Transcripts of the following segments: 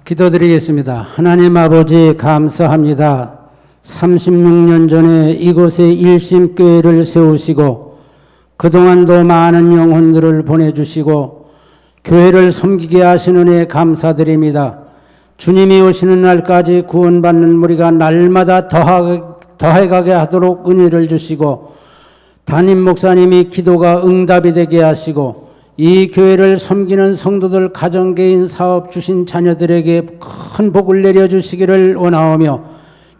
기도드리겠습니다. 하나님 아버지 감사합니다. 36년 전에 이곳에 일심교회를 세우시고 그동안도 많은 영혼들을 보내주시고 교회를 섬기게 하신 은혜에 감사드립니다. 주님이 오시는 날까지 구원받는 무리가 날마다 더해가게 하도록 은혜를 주시고 담임 목사님이 기도가 응답이 되게 하시고 이 교회를 섬기는 성도들 가정 개인 사업 주신 자녀들에게 큰 복을 내려주시기를 원하오며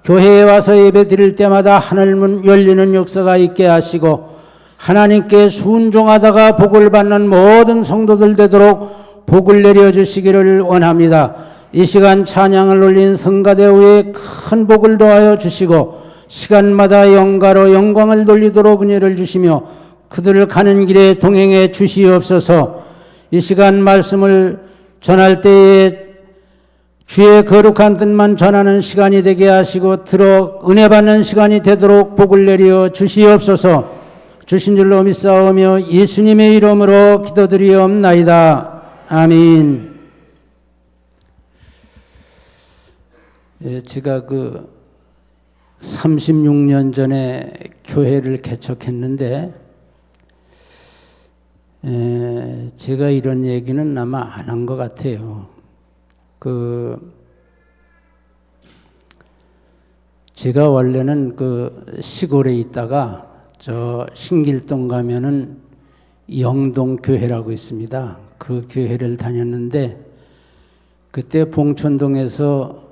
교회에 와서 예배 드릴 때마다 하늘문 열리는 역사가 있게 하시고 하나님께 순종하다가 복을 받는 모든 성도들 되도록 복을 내려주시기를 원합니다. 이 시간 찬양을 올린 성가대 후에 큰 복을 더하여 주시고 시간마다 영가로 영광을 돌리도록 은혜를 주시며 그들을 가는 길에 동행해 주시옵소서. 이 시간 말씀을 전할 때에 주의 거룩한 뜻만 전하는 시간이 되게 하시고 들어 은혜 받는 시간이 되도록 복을 내려 주시옵소서. 주신 줄로 믿사오며 예수님의 이름으로 기도드리옵나이다. 아멘. 제가 36년 전에 교회를 개척했는데 제가 이런 얘기는 아마 안 한 것 같아요. 제가 원래는 시골에 있다가 저 신길동 가면은 영동교회라고 있습니다. 그 교회를 다녔는데 그때 봉천동에서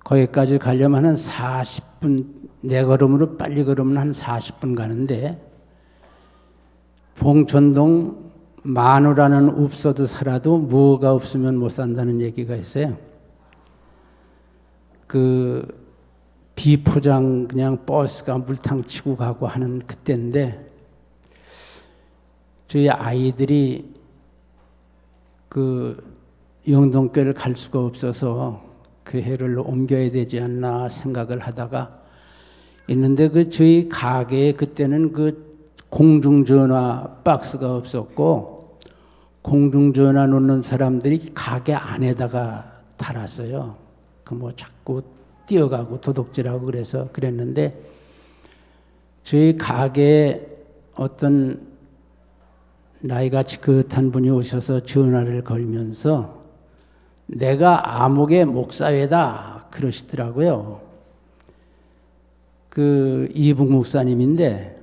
거기까지 가려면 한 40분, 내 걸음으로 빨리 걸으면 한 40분 가는데 봉천동 마누라는 없어도 살아도 무가 없으면 못 산다는 얘기가 있어요. 비포장 그냥 버스가 물탕 치고 가고 하는 그때인데 저희 아이들이 영동교회를 갈 수가 없어서 교회를 옮겨야 되지 않나 생각을 하다가 있는데 저희 가게에 그때는 공중전화 박스가 없었고 공중전화 놓는 사람들이 가게 안에다가 달았어요. 자꾸 뛰어가고 도둑질하고 그래서 그랬는데 저희 가게에 어떤 나이가 지긋한 분이 오셔서 전화를 걸면서 내가 아목의 목사회다 그러시더라고요. 이북 목사님인데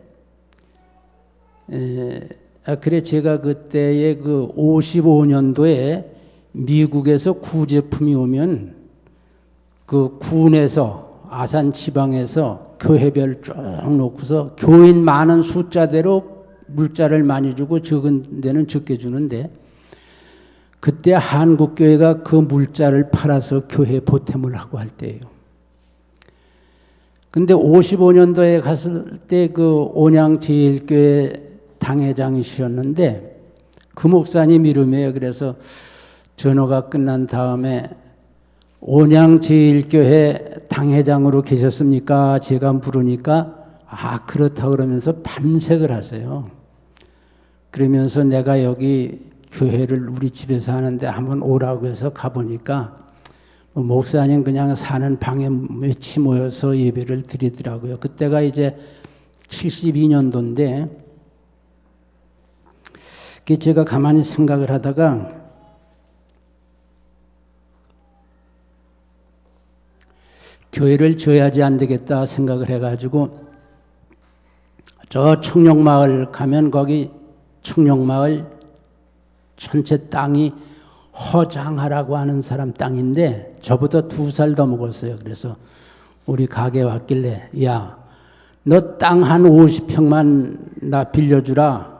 그래 제가 그때에 55년도에 미국에서 구제품이 오면 군에서 아산 지방에서 교회별 쭉 놓고서 교인 많은 숫자대로 물자를 많이 주고 적은 데는 적게 주는데 그때 한국교회가 그 물자를 팔아서 교회 보탬을 하고 할 때예요. 근데 55년도에 갔을 때 온양제일교회 당회장이셨는데 그 목사님 이름이에요. 그래서 전허가 끝난 다음에 온양제일교회 당회장으로 계셨습니까? 제가 물으니까 그렇다 그러면서 밤색을 하세요. 그러면서 내가 여기 교회를 우리 집에서 하는데 한번 오라고 해서 가보니까 목사님 그냥 사는 방에 며칠 모여서 예배를 드리더라고요. 그때가 이제 72년도인데 제가 가만히 생각을 하다가 교회를 지어야지 안 되겠다 생각을 해가지고 저 청룡마을 가면 거기 청룡마을 전체 땅이 허장하라고 하는 사람 땅인데 저보다 2살 더 먹었어요. 그래서 우리 가게 왔길래 야, 너 땅 한 50평만 나 빌려주라.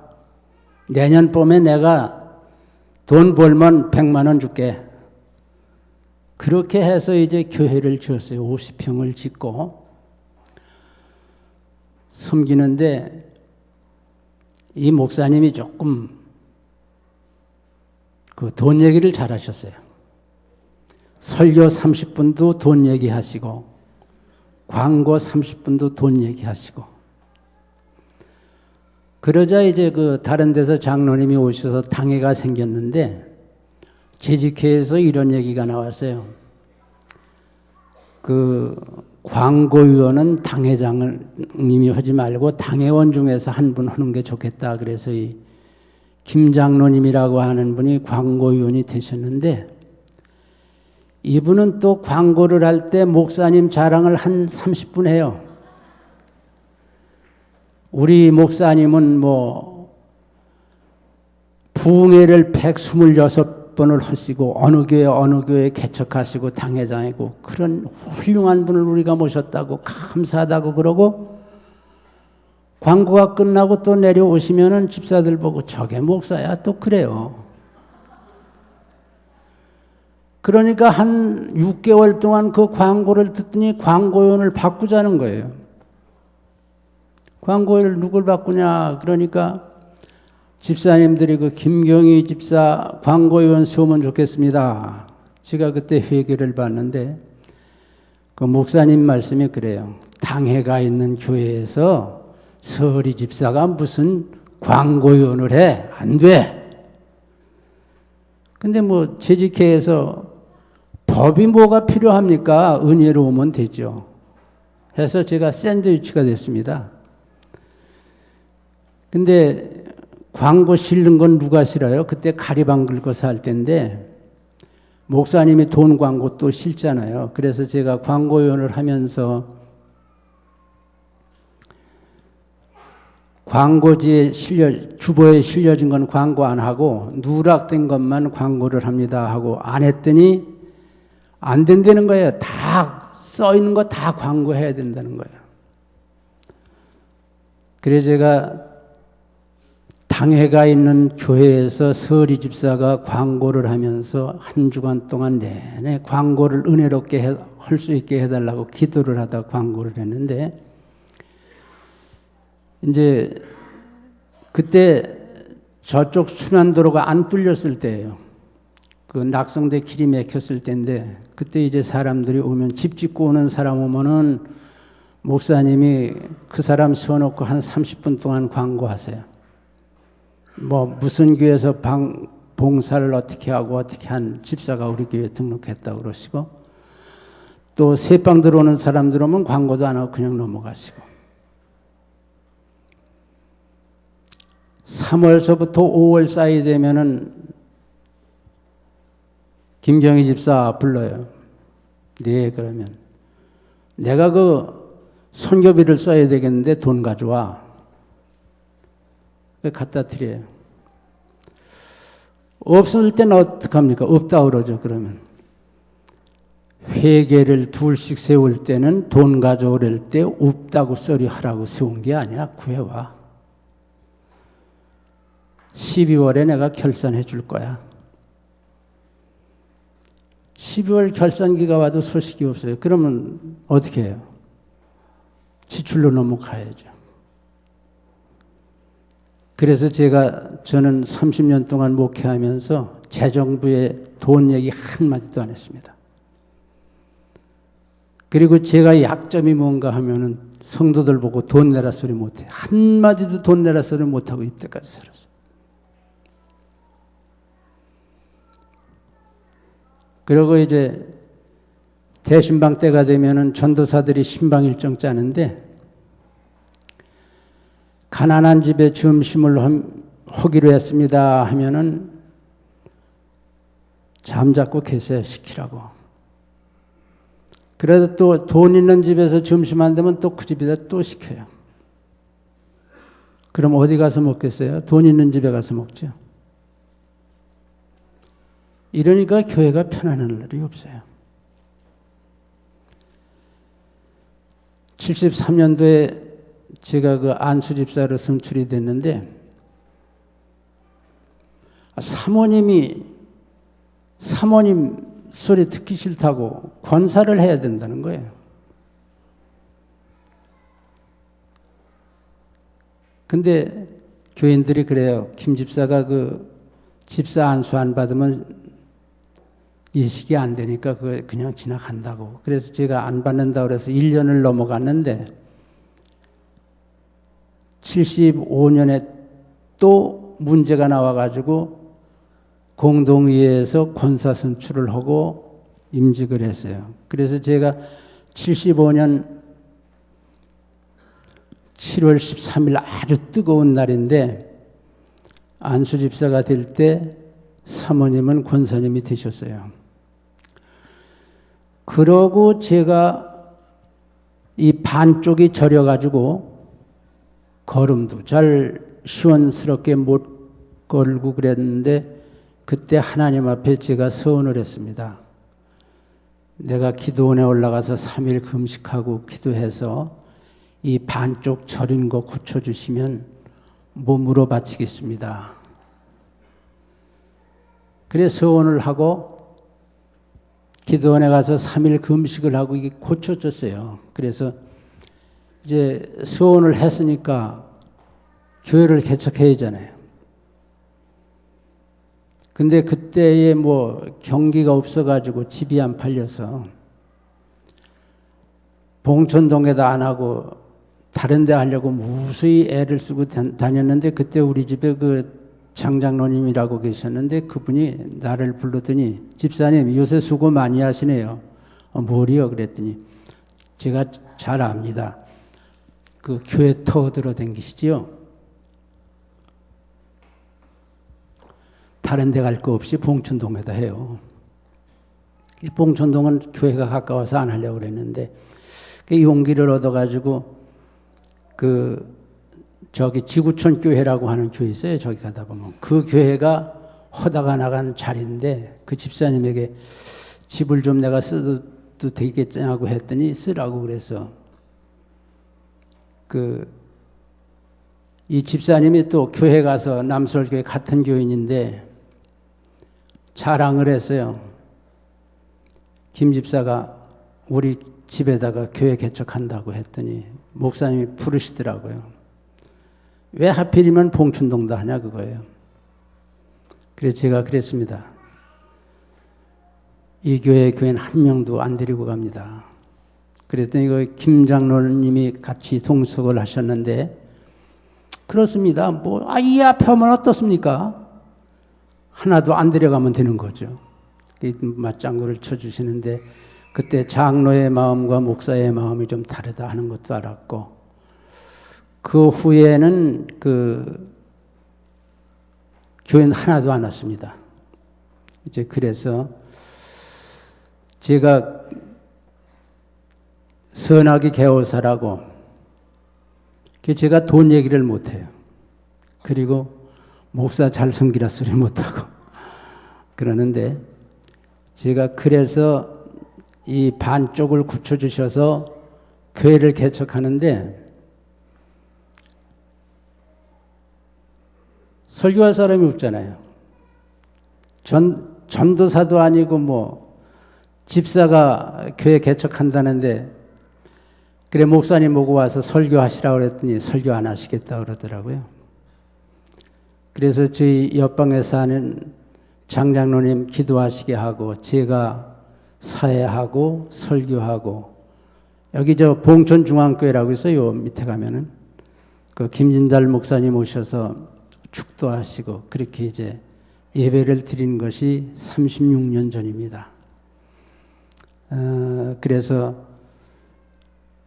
내년 봄에 내가 돈 벌면 100만 원 줄게. 그렇게 해서 이제 교회를 지었어요. 50평을 짓고 섬기는데 이 목사님이 조금 돈 얘기를 잘 하셨어요. 설교 30분도 돈 얘기하시고 광고 30분도 돈 얘기하시고 그러자 이제 다른 데서 장로님이 오셔서 당회가 생겼는데 재직회에서 이런 얘기가 나왔어요. 그 광고위원은 당회장님이 하지 말고 당회원 중에서 한 분 하는 게 좋겠다. 그래서 이 김장로님이라고 하는 분이 광고위원이 되셨는데, 이분은 또 광고를 할 때 목사님 자랑을 한 30분 해요. 우리 목사님은 뭐 부흥회를 126번을 하시고 어느 교회 개척하시고 당회장이고 그런 훌륭한 분을 우리가 모셨다고 감사하다고 그러고, 광고가 끝나고 또 내려오시면은 집사들 보고 저게 목사야 또 그래요. 그러니까 한 6개월 동안 그 광고를 듣더니 광고위원을 바꾸자는 거예요. 광고위원을 누굴 바꾸냐 그러니까 집사님들이 그 김경희 집사 광고위원 세우면 좋겠습니다. 제가 그때 회개를 봤는데 그 목사님 말씀이 그래요. 당회가 있는 교회에서 서리 집사가 무슨 광고위원을 해? 안 돼. 근데 뭐 재직회에서 법이 뭐가 필요합니까? 은혜로 오면 되죠. 해서 제가 샌드위치가 됐습니다. 근데 광고 실는 건 누가 싫어요? 그때 가리방 긁어서 할 때인데 목사님이 돈 광고 또 싫잖아요. 그래서 제가 광고위원을 하면서 광고지에 주보에 실려진 건 광고 안 하고 누락된 것만 광고를 합니다 하고 안 했더니 안 된다는 거예요. 다 써 있는 거 다 광고해야 된다는 거예요. 그래서 제가 당회가 있는 교회에서 서리 집사가 광고를 하면서 한 주간 동안 내내 광고를 은혜롭게 할 수 있게 해달라고 기도를 하다 광고를 했는데, 이제 그때 저쪽 순환도로가 안 뚫렸을 때예요. 그 낙성대 길이 막혔을 때인데, 그때 이제 사람들이 오면, 집 짓고 오는 사람 오면은 목사님이 그 사람 세워놓고 한 30분 동안 광고하세요. 뭐 무슨 교회에서 봉사를 어떻게 하고 어떻게 한 집사가 우리 교회에 등록했다고 그러시고, 또 새빵 들어오는 사람들 오면 광고도 안 하고 그냥 넘어가시고, 3월서부터 5월 사이 되면은 김경희 집사 불러요. 네, 그러면 내가 그 선교비를 써야 되겠는데 돈 가져와. 갖다 드려요. 없을 때는 어떡합니까? 없다 그러죠. 그러면 회계를 둘씩 세울 때는 돈 가져오릴 때 없다고 소리 하라고 세운 게 아니야. 구해와. 12월에 내가 결산해 줄 거야. 12월 결산기가 와도 소식이 없어요. 그러면 어떻게 해요? 지출로 넘어가야죠. 그래서 저는 30년 동안 목회하면서 재정부의 돈 얘기 한마디도 안 했습니다. 그리고 제가 약점이 뭔가 하면은 성도들 보고 돈 내라 소리 못해. 한마디도 돈 내라 소리 못하고 입대까지 살았어요. 그리고 이제 대신방 때가 되면은 전도사들이 신방 일정 짜는데, 가난한 집에 점심을 하기로 했습니다 하면은 잠자고 계세요. 시키라고. 그래도 또 돈 있는 집에서 점심 안 되면 또 그 집에다 또 시켜요. 그럼 어디 가서 먹겠어요? 돈 있는 집에 가서 먹죠. 이러니까 교회가 편안한 날이 없어요. 73년도에 제가 그 안수 집사로 선출이 됐는데, 사모님 소리 듣기 싫다고 권사를 해야 된다는 거예요. 근데 교인들이 그래요. 김 집사가 그 집사 안수 안 받으면 예식이 안 되니까 그냥 지나간다고. 그래서 제가 안 받는다고 그래서 1년을 넘어갔는데 75년에 또 문제가 나와가지고 공동의회에서 권사 선출을 하고 임직을 했어요. 그래서 제가 75년 7월 13일 아주 뜨거운 날인데 안수 집사가 될 때 사모님은 권사님이 되셨어요. 그러고 제가 이 반쪽이 저려가지고 걸음도 잘 시원스럽게 못 걸고 그랬는데 그때 하나님 앞에 제가 서원을 했습니다. 내가 기도원에 올라가서 3일 금식하고 기도해서 이 반쪽 저린 거 고쳐주시면 몸으로 바치겠습니다. 그래 서원을 하고 기도원에 가서 3일 금식을 하고 이게 고쳐졌어요. 그래서 이제 서원을 했으니까 교회를 개척해야 하잖아요. 근데 그때에 뭐 경기가 없어가지고 집이 안 팔려서 봉천동에다 안 하고 다른 데 하려고 무수히 애를 쓰고 다녔는데 그때 우리 집에 그 장장로님이라고 계셨는데 그분이 나를 불렀더니 집사님 요새 수고 많이 하시네요. 뭘이요? 그랬더니 제가 잘 압니다. 그 교회 터들어 댕기시지요? 다른 데 갈 거 없이 봉천동에다 해요. 봉천동은 교회가 가까워서 안 하려고 그랬는데 용기를 얻어가지고 저기 지구촌 교회라고 하는 교회 있어요. 저기 가다 보면 그 교회가 허다가 나간 자리인데 그 집사님에게 집을 좀 내가 써도 되겠냐고 했더니 쓰라고 그래서 이 집사님이 또 교회 가서 남설교회 같은 교인인데 자랑을 했어요. 김 집사가 우리 집에다가 교회 개척한다고 했더니 목사님이 부르시더라고요. 왜 하필이면 봉춘동도 하냐 그거예요. 그래서 제가 그랬습니다. 이 교회는 한 명도 안 데리고 갑니다. 그랬더니 그 김 장로님이 같이 동석을 하셨는데 그렇습니다. 이 앞에 하면 어떻습니까? 하나도 안 데려가면 되는 거죠. 맞장구를 쳐주시는데 그때 장로의 마음과 목사의 마음이 좀 다르다 하는 것도 알았고 그 후에는 교회는 하나도 안 왔습니다. 이제 그래서 제가 선하게 개호사라고 제가 돈 얘기를 못해요. 그리고 목사 잘 섬기라 소리 못하고 그러는데 제가 그래서 이 반쪽을 굳혀주셔서 교회를 개척하는데 설교할 사람이 없잖아요. 전도사도 아니고 집사가 교회 개척한다는데 그래 목사님 보고 와서 설교하시라고 그랬더니 설교 안 하시겠다 그러더라고요. 그래서 저희 옆방에 사는 장장로님 기도하시게 하고 제가 사회하고 설교하고 여기 저 봉천중앙교회라고 있어요. 밑에 가면은 그 김진달 목사님 오셔서 축도하시고 그렇게 이제 예배를 드린 것이 36년 전입니다. 그래서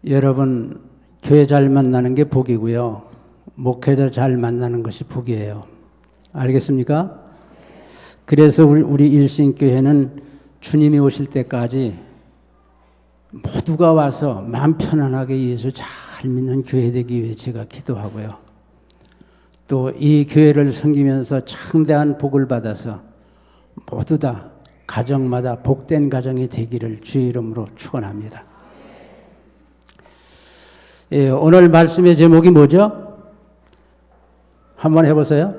여러분 교회 잘 만나는 게 복이고요. 목회자 잘 만나는 것이 복이에요. 알겠습니까? 그래서 우리 일신교회는 주님이 오실 때까지 모두가 와서 마음 편안하게 예수 잘 믿는 교회 되기 위해 제가 기도하고요. 또 이 교회를 섬기면서 창대한 복을 받아서 모두 다 가정마다 복된 가정이 되기를 주의 이름으로 축원합니다. 예, 오늘 말씀의 제목이 뭐죠? 한번 해보세요.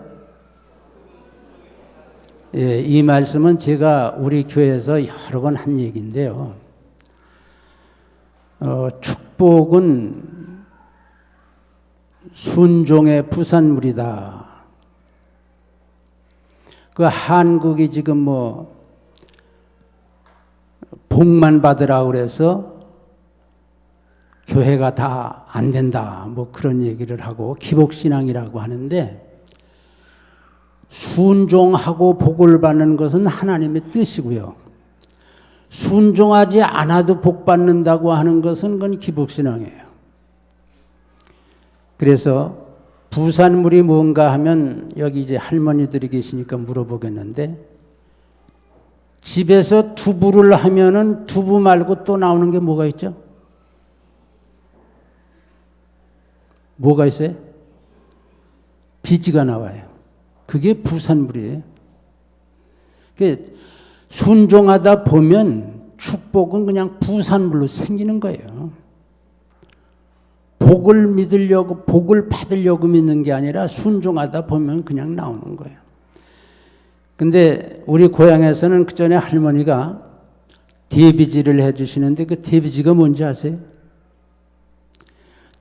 예, 이 말씀은 제가 우리 교회에서 여러 번 한 얘기인데요. 축복은 순종의 부산물이다. 그 한국이 지금 복만 받으라고 그래서 교회가 다 안 된다. 그런 얘기를 하고 기복신앙이라고 하는데 순종하고 복을 받는 것은 하나님의 뜻이고요. 순종하지 않아도 복 받는다고 하는 것은 그건 기복신앙이에요. 그래서 부산물이 뭔가 하면 여기 이제 할머니들이 계시니까 물어보겠는데, 집에서 두부를 하면은 두부 말고 또 나오는 게 뭐가 있죠? 뭐가 있어요? 비지가 나와요. 그게 부산물이에요. 순종하다 보면 축복은 그냥 부산물로 생기는 거예요. 복을 믿으려고, 복을 받으려고 믿는 게 아니라 순종하다 보면 그냥 나오는 거예요. 근데 우리 고향에서는 그 전에 할머니가 대비지를 해주시는데 그 대비지가 뭔지 아세요?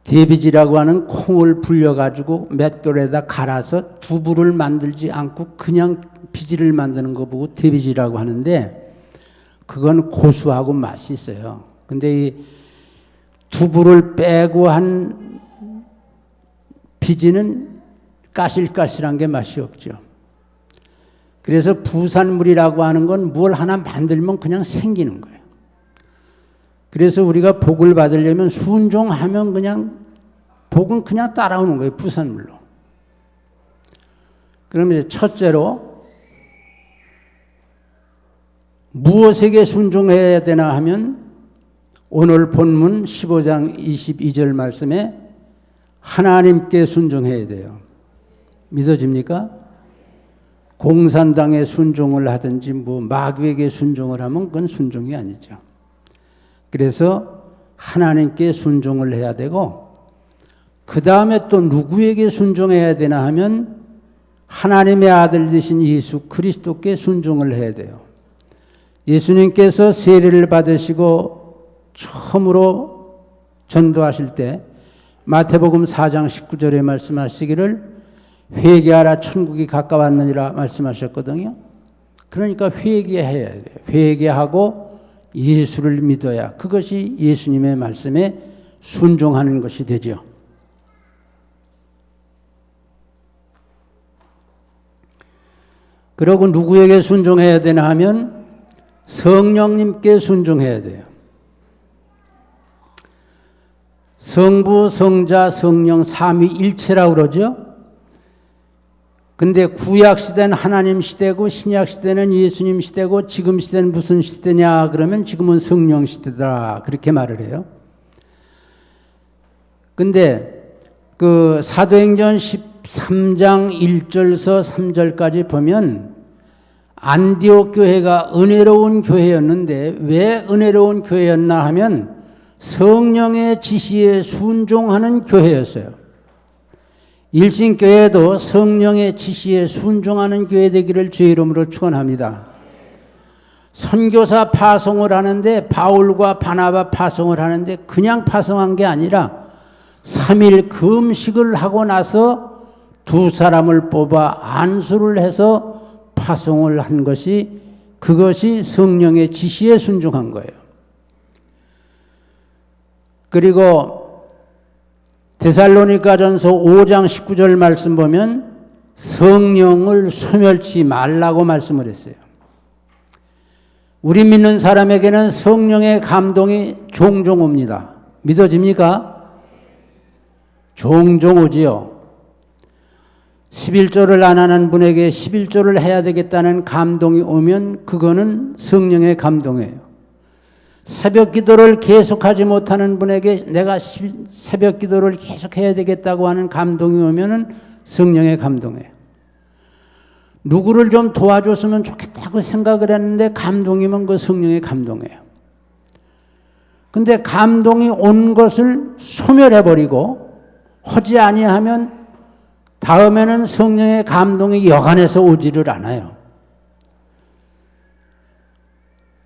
대비지라고 하는 콩을 불려가지고 맷돌에다 갈아서 두부를 만들지 않고 그냥 비지를 만드는 거 보고 대비지라고 하는데, 그건 고소하고 맛이 있어요. 근데 이 두부를 빼고 한 비지는 까실까실한 게 맛이 없죠. 그래서 부산물이라고 하는 건 뭘 하나 만들면 그냥 생기는 거예요. 그래서 우리가 복을 받으려면 순종하면 그냥 복은 그냥 따라오는 거예요. 부산물로. 그러면 이제 첫째로 무엇에게 순종해야 되나 하면 오늘 본문 15장 22절 말씀에 하나님께 순종해야 돼요. 믿어집니까? 공산당에 순종을 하든지 뭐 마귀에게 순종을 하면 그건 순종이 아니죠. 그래서 하나님께 순종을 해야 되고, 그 다음에 또 누구에게 순종해야 되나 하면 하나님의 아들 되신 예수 그리스도께 순종을 해야 돼요. 예수님께서 세례를 받으시고 처음으로 전도하실 때 마태복음 4장 19절에 말씀하시기를 회개하라 천국이 가까웠느니라 말씀하셨거든요. 그러니까 회개해야 돼요. 회개하고 예수를 믿어야 그것이 예수님의 말씀에 순종하는 것이 되죠. 그리고 누구에게 순종해야 되나 하면 성령님께 순종해야 돼요. 성부, 성자, 성령 삼위일체라고 그러죠. 근데 구약 시대는 하나님 시대고 신약 시대는 예수님 시대고 지금 시대는 무슨 시대냐 그러면 지금은 성령 시대다 그렇게 말을 해요. 근데 그 사도행전 13장 1절서 3절까지 보면 안디옥 교회가 은혜로운 교회였는데 왜 은혜로운 교회였나 하면 성령의 지시에 순종하는 교회였어요. 일신교회도 성령의 지시에 순종하는 교회 되기를 주의 이름으로 축원합니다. 선교사 파송을 하는데 바울과 바나바 파송을 하는데 그냥 파송한 게 아니라 3일 금식을 하고 나서 두 사람을 뽑아 안수를 해서 파송을 한 것이, 그것이 성령의 지시에 순종한 거예요. 그리고 데살로니가전서 5장 19절 말씀 보면 성령을 소멸치 말라고 말씀을 했어요. 우리 믿는 사람에게는 성령의 감동이 종종 옵니다. 믿어집니까? 종종 오지요. 11조를 안 하는 분에게 11조를 해야 되겠다는 감동이 오면 그거는 성령의 감동이에요. 새벽 기도를 계속하지 못하는 분에게 내가 새벽 기도를 계속해야 되겠다고 하는 감동이 오면은 성령의 감동이에요. 누구를 좀 도와줬으면 좋겠다고 생각을 했는데 감동이면 그 성령의 감동이에요. 근데 감동이 온 것을 소멸해버리고 하지 아니하면 다음에는 성령의 감동이 여간해서 오지를 않아요.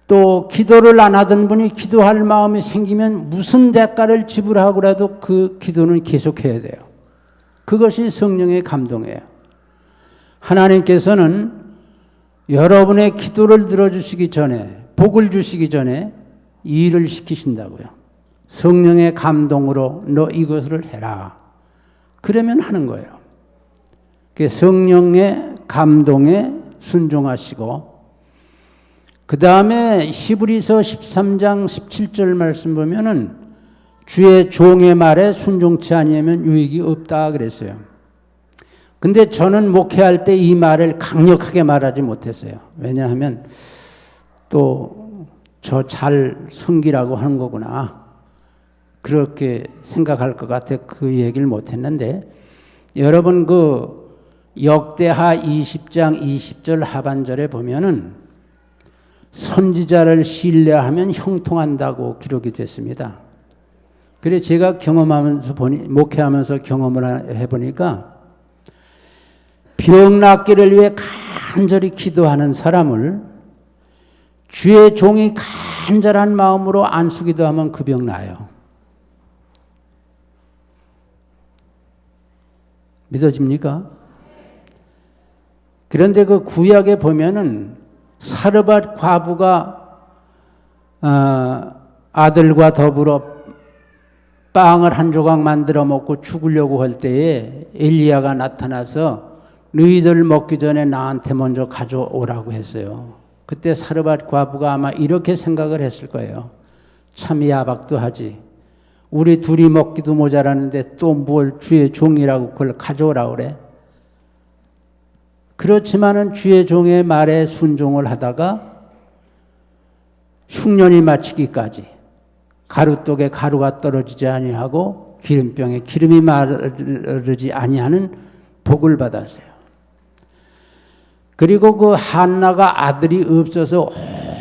또 기도를 안 하던 분이 기도할 마음이 생기면 무슨 대가를 지불하고라도 그 기도는 계속해야 돼요. 그것이 성령의 감동이에요. 하나님께서는 여러분의 기도를 들어주시기 전에, 복을 주시기 전에 일을 시키신다고요. 성령의 감동으로 너 이것을 해라. 그러면 하는 거예요. 성령의 감동에 순종하시고, 그 다음에 히브리서 13장 17절 말씀 보면은 주의 종의 말에 순종치 아니하면 유익이 없다 그랬어요. 근데 저는 목회할 때 이 말을 강력하게 말하지 못했어요. 왜냐하면 또 저 잘 섬기라고 하는 거구나, 그렇게 생각할 것 같아 그 얘기를 못했는데, 여러분 그 역대하 20장 20절 하반절에 보면은 선지자를 신뢰하면 형통한다고 기록이 됐습니다. 그래 제가 경험하면서 목회하면서 경험을 해보니까 병 낫기를 위해 간절히 기도하는 사람을 주의 종이 간절한 마음으로 안수기도 하면 그 병 나아요. 믿어집니까? 그런데 그 구약에 보면은 사르밧 과부가 아들과 더불어 빵을 한 조각 만들어 먹고 죽으려고 할 때에 엘리야가 나타나서 너희들 먹기 전에 나한테 먼저 가져오라고 했어요. 그때 사르밧 과부가 아마 이렇게 생각을 했을 거예요. 참 야박도 하지. 우리 둘이 먹기도 모자라는데 또 뭘 주의 종이라고 그걸 가져오라고 그래. 그렇지만은 주의 종의 말에 순종을 하다가 흉년이 마치기까지 가루독에 가루가 떨어지지 아니하고 기름병에 기름이 마르지 아니하는 복을 받았어요. 그리고 그 한나가 아들이 없어서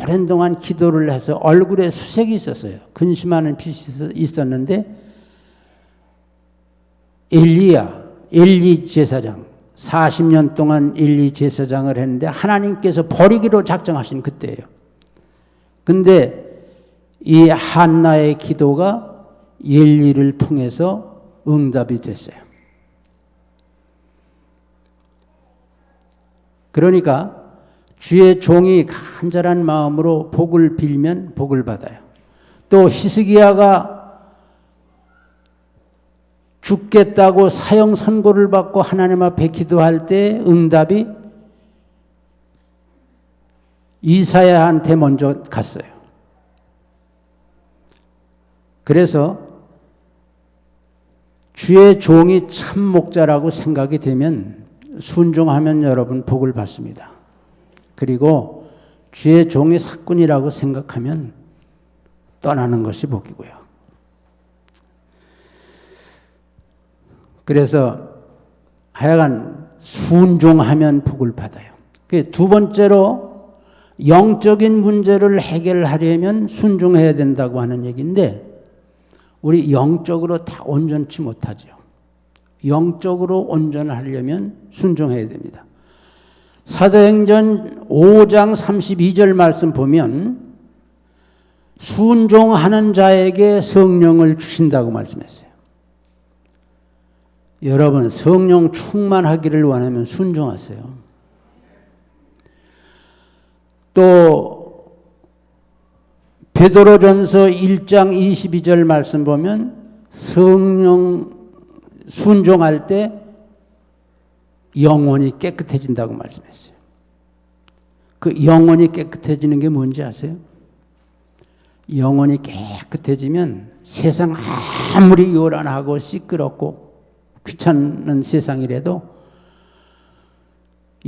오랜 동안 기도를 해서 얼굴에 수색이 있었어요. 근심하는 빛이 있었는데 엘리 제사장 40년 동안 엘리 제사장을 했는데 하나님께서 버리기로 작정하신 그때예요. 근데 이 한나의 기도가 엘리를 통해서 응답이 됐어요. 그러니까 주의 종이 간절한 마음으로 복을 빌면 복을 받아요. 또 히스기야가 죽겠다고 사형 선고를 받고 하나님 앞에 기도할 때 응답이 이사야한테 먼저 갔어요. 그래서 주의 종이 참 목자라고 생각이 되면 순종하면 여러분 복을 받습니다. 그리고 주의 종이 사꾼이라고 생각하면 떠나는 것이 복이고요. 그래서 하여간 순종하면 복을 받아요. 두 번째로 영적인 문제를 해결하려면 순종해야 된다고 하는 얘기인데 우리 영적으로 다 온전치 못하죠. 영적으로 온전하려면 순종해야 됩니다. 사도행전 5장 32절 말씀 보면 순종하는 자에게 성령을 주신다고 말씀했어요. 여러분 성령 충만하기를 원하면 순종하세요. 또 베드로전서 1장 22절 말씀 보면 성령 순종할 때 영혼이 깨끗해진다고 말씀했어요. 그 영혼이 깨끗해지는 게 뭔지 아세요? 영혼이 깨끗해지면 세상 아무리 요란하고 시끄럽고 귀찮은 세상이라도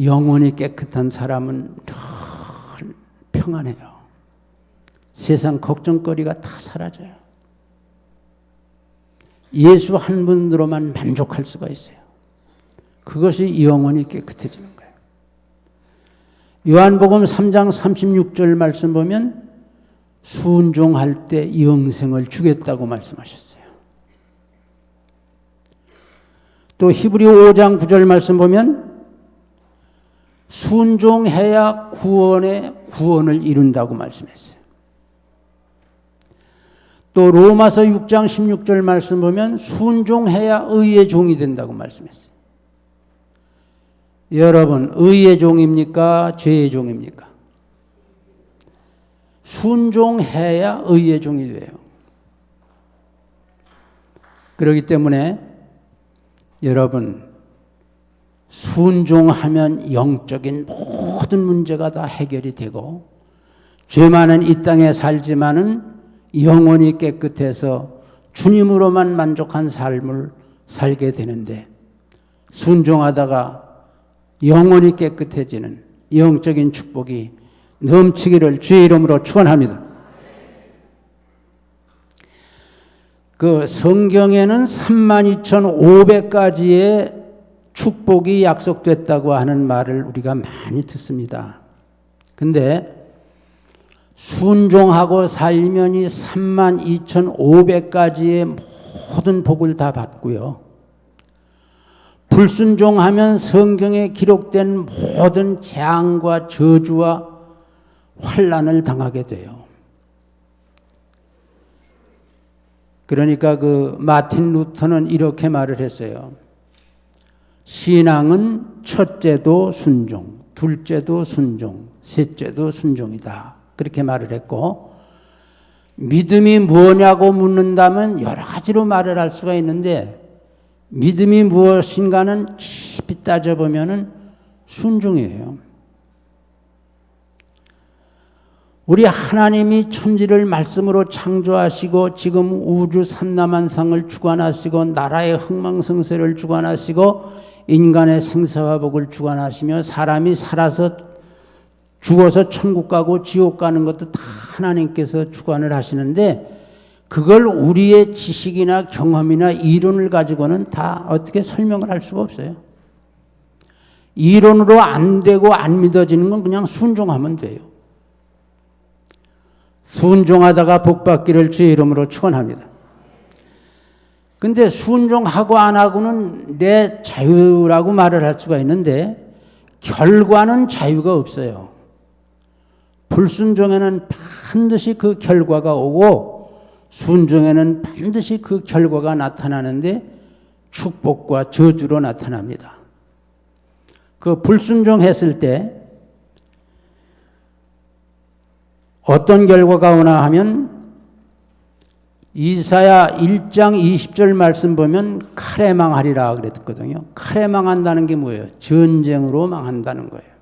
영혼이 깨끗한 사람은 늘 평안해요. 세상 걱정거리가 다 사라져요. 예수 한 분으로만 만족할 수가 있어요. 그것이 영혼이 깨끗해지는 거예요. 요한복음 3장 36절 말씀 보면 순종할 때 영생을 주겠다고 말씀하셨어요. 또 히브리 5장 9절 말씀 보면 순종해야 구원을 이룬다고 말씀했어요. 또 로마서 6장 16절 말씀 보면 순종해야 의의 종이 된다고 말씀했어요. 여러분 의의 종입니까? 죄의 종입니까? 순종해야 의의 종이 돼요. 그렇기 때문에 여러분 순종하면 영적인 모든 문제가 다 해결이 되고, 죄 많은 이 땅에 살지만은 영혼이 깨끗해서 주님으로만 만족한 삶을 살게 되는데, 순종하다가 영혼이 깨끗해지는 영적인 축복이 넘치기를 주의 이름으로 축원합니다. 그 성경에는 32,500가지의 축복이 약속됐다고 하는 말을 우리가 많이 듣습니다. 근데 순종하고 살면 이 32,500가지의 모든 복을 다 받고요. 불순종하면 성경에 기록된 모든 재앙과 저주와 환난을 당하게 돼요. 그러니까 그 마틴 루터는 이렇게 말을 했어요. 신앙은 첫째도 순종, 둘째도 순종, 셋째도 순종이다. 그렇게 말을 했고, 믿음이 뭐냐고 묻는다면 여러 가지로 말을 할 수가 있는데, 믿음이 무엇인가는 깊이 따져보면 순종이에요. 우리 하나님이 천지를 말씀으로 창조하시고 지금 우주 삼라만상을 주관하시고 나라의 흥망성쇠를 주관하시고 인간의 생사와 복을 주관하시며 사람이 살아서 죽어서 천국 가고 지옥 가는 것도 다 하나님께서 주관을 하시는데, 그걸 우리의 지식이나 경험이나 이론을 가지고는 다 어떻게 설명을 할 수가 없어요. 이론으로 안 되고 안 믿어지는 건 그냥 순종하면 돼요. 순종하다가 복받기를 주의 이름으로 축원합니다. 근데 순종하고 안 하고는 내 자유라고 말을 할 수가 있는데, 결과는 자유가 없어요. 불순종에는 반드시 그 결과가 오고, 순종에는 반드시 그 결과가 나타나는데 축복과 저주로 나타납니다. 그 불순종했을 때 어떤 결과가 오나 하면, 이사야 1장 20절 말씀 보면 칼에 망하리라 그랬거든요. 칼에 망한다는 게 뭐예요? 전쟁으로 망한다는 거예요.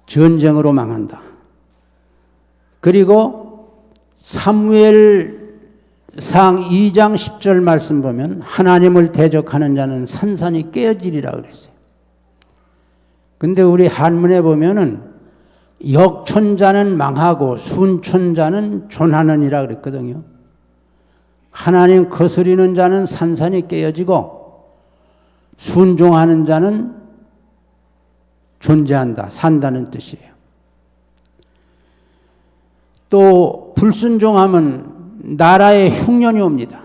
전쟁으로 망한다. 그리고 사무엘상 2장 10절 말씀 보면 하나님을 대적하는 자는 산산이 깨어지리라 그랬어요. 근데 우리 한문에 보면은 역천자는 망하고 순천자는 존하느니라 그랬거든요. 하나님 거스리는 자는 산산이 깨어지고 순종하는 자는 존재한다, 산다는 뜻이에요. 또 불순종하면 나라에 흉년이 옵니다.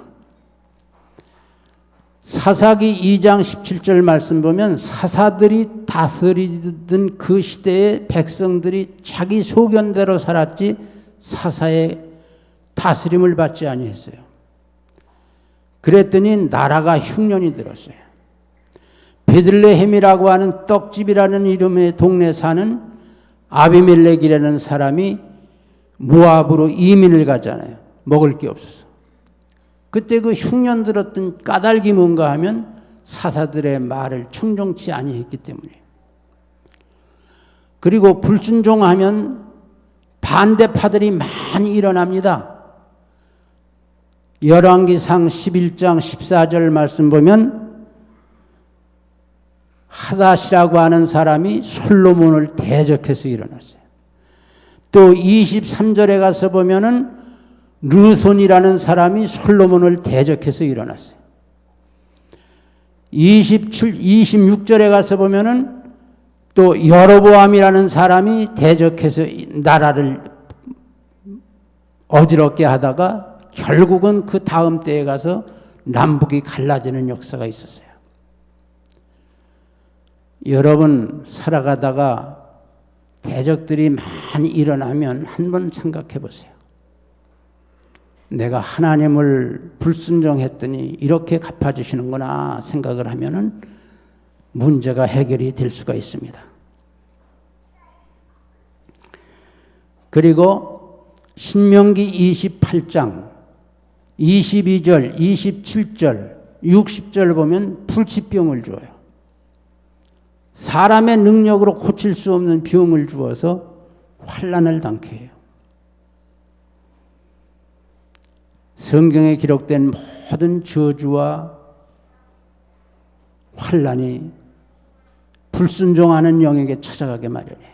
사사기 2장 17절 말씀 보면 사사들이 다스리던 그 시대의 백성들이 자기 소견대로 살았지 사사의 다스림을 받지 아니했어요. 그랬더니 나라가 흉년이 들었어요. 베들레헴이라고 하는 떡집이라는 이름의 동네 사는 아비멜렉이라는 사람이 모압으로 이민을 가잖아요. 먹을 게 없어서. 그때 그 흉년 들었던 까닭이 뭔가 하면 사사들의 말을 청종치 아니했기 때문에. 그리고 불순종하면 반대파들이 많이 일어납니다. 열왕기상 11장 14절 말씀 보면 하닷이라고 하는 사람이 솔로몬을 대적해서 일어났어요. 또 23절에 가서 보면은 르손이라는 사람이 솔로몬을 대적해서 일어났어요. 26절에 가서 보면은 또 여로보암이라는 사람이 대적해서 나라를 어지럽게 하다가 결국은 그 다음 때에 가서 남북이 갈라지는 역사가 있었어요. 여러분 살아가다가 대적들이 많이 일어나면 한번 생각해 보세요. 내가 하나님을 불순종했더니 이렇게 갚아주시는구나 생각을 하면은 문제가 해결이 될 수가 있습니다. 그리고 신명기 28장 22절, 27절, 60절 보면 불치병을 줘요. 사람의 능력으로 고칠 수 없는 병을 주어서 환난을 당케 해요. 성경에 기록된 모든 저주와 환난이 불순종하는 영에게 찾아가게 마련이에요.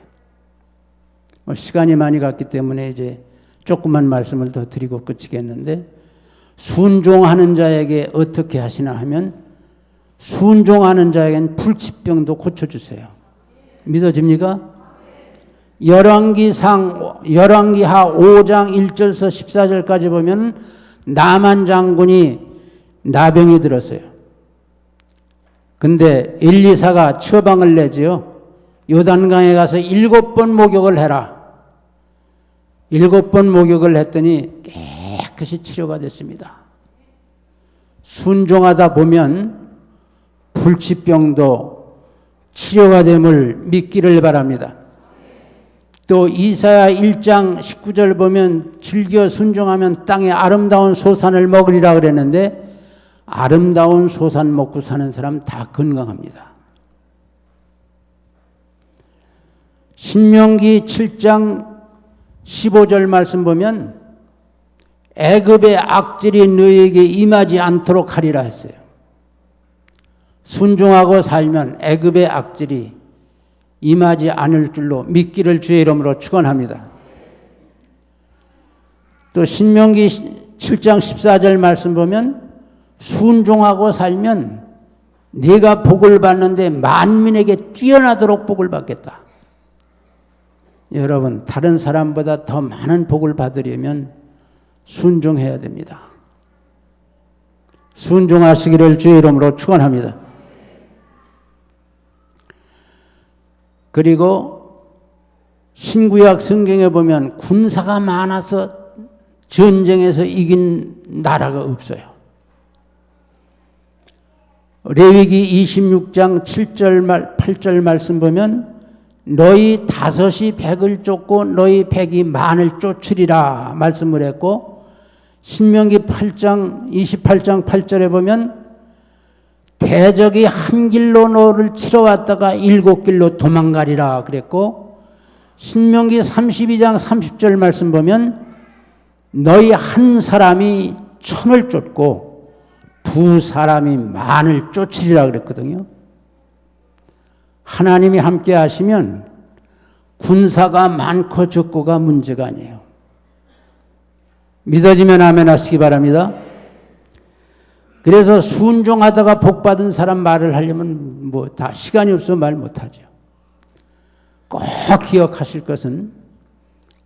시간이 많이 갔기 때문에 이제 조그만 말씀을 더 드리고 끝이겠는데, 순종하는 자에게 어떻게 하시나 하면 순종하는 자에게는 불치병도 고쳐주세요. 믿어집니까? 열왕기하 5장 1절서 14절까지 보면 나만 장군이 나병이 들었어요. 근데 엘리사가 처방을 내지요. 요단강에 가서 7번 목욕을 해라. 7번 목욕을 했더니 깨끗이 치료가 됐습니다. 순종하다 보면 불치병도 치료가 됨을 믿기를 바랍니다. 또 이사야 1장 19절 보면 즐겨 순종하면 땅에 아름다운 소산을 먹으리라 그랬는데, 아름다운 소산 먹고 사는 사람 다 건강합니다. 신명기 7장 15절 말씀 보면 애굽의 악질이 너희에게 임하지 않도록 하리라 했어요. 순종하고 살면 애굽의 악질이 임하지 않을 줄로 믿기를 주의 이름으로 축원합니다. 또 신명기 7장 14절 말씀 보면 순종하고 살면 네가 복을 받는데 만민에게 뛰어나도록 복을 받겠다. 여러분, 다른 사람보다 더 많은 복을 받으려면 순종해야 됩니다. 순종하시기를 주의 이름으로 축원합니다. 그리고 신구약 성경에 보면 군사가 많아서 전쟁에서 이긴 나라가 없어요. 레위기 26장 7절 8절 말씀 보면 너희 5이 100을 쫓고 너희 100이 만을 쫓으리라 말씀을 했고, 신명기 8장 28장 8절에 보면 대적이 한 길로 너를 치러 왔다가 7길로 도망가리라 그랬고, 신명기 32장 30절 말씀 보면 너희 한 사람이 1000을 쫓고 2 사람이 만을 쫓으리라 그랬거든요. 하나님이 함께 하시면 군사가 많고 적고가 문제가 아니에요. 믿어지면 아멘 하시기 바랍니다. 그래서 순종하다가 복받은 사람 말을 하려면 뭐 다 시간이 없어 말 못하죠. 꼭 기억하실 것은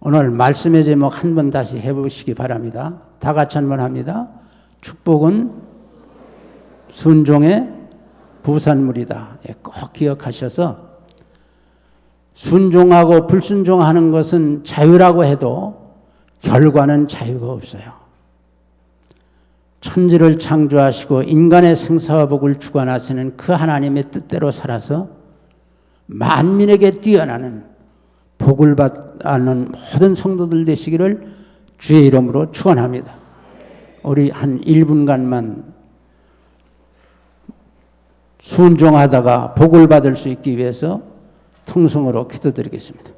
오늘 말씀의 제목 한 번 다시 해보시기 바랍니다. 다 같이 한 번 합니다. 축복은 순종의 부산물이다. 꼭 기억하셔서, 순종하고 불순종하는 것은 자유라고 해도 결과는 자유가 없어요. 천지를 창조하시고 인간의 생사와 복을 주관하시는 그 하나님의 뜻대로 살아서 만민에게 뛰어나는 복을 받는 모든 성도들 되시기를 주의 이름으로 축원합니다. 우리 한 1분간만 순종하다가 복을 받을 수 있기 위해서 통성으로 기도드리겠습니다.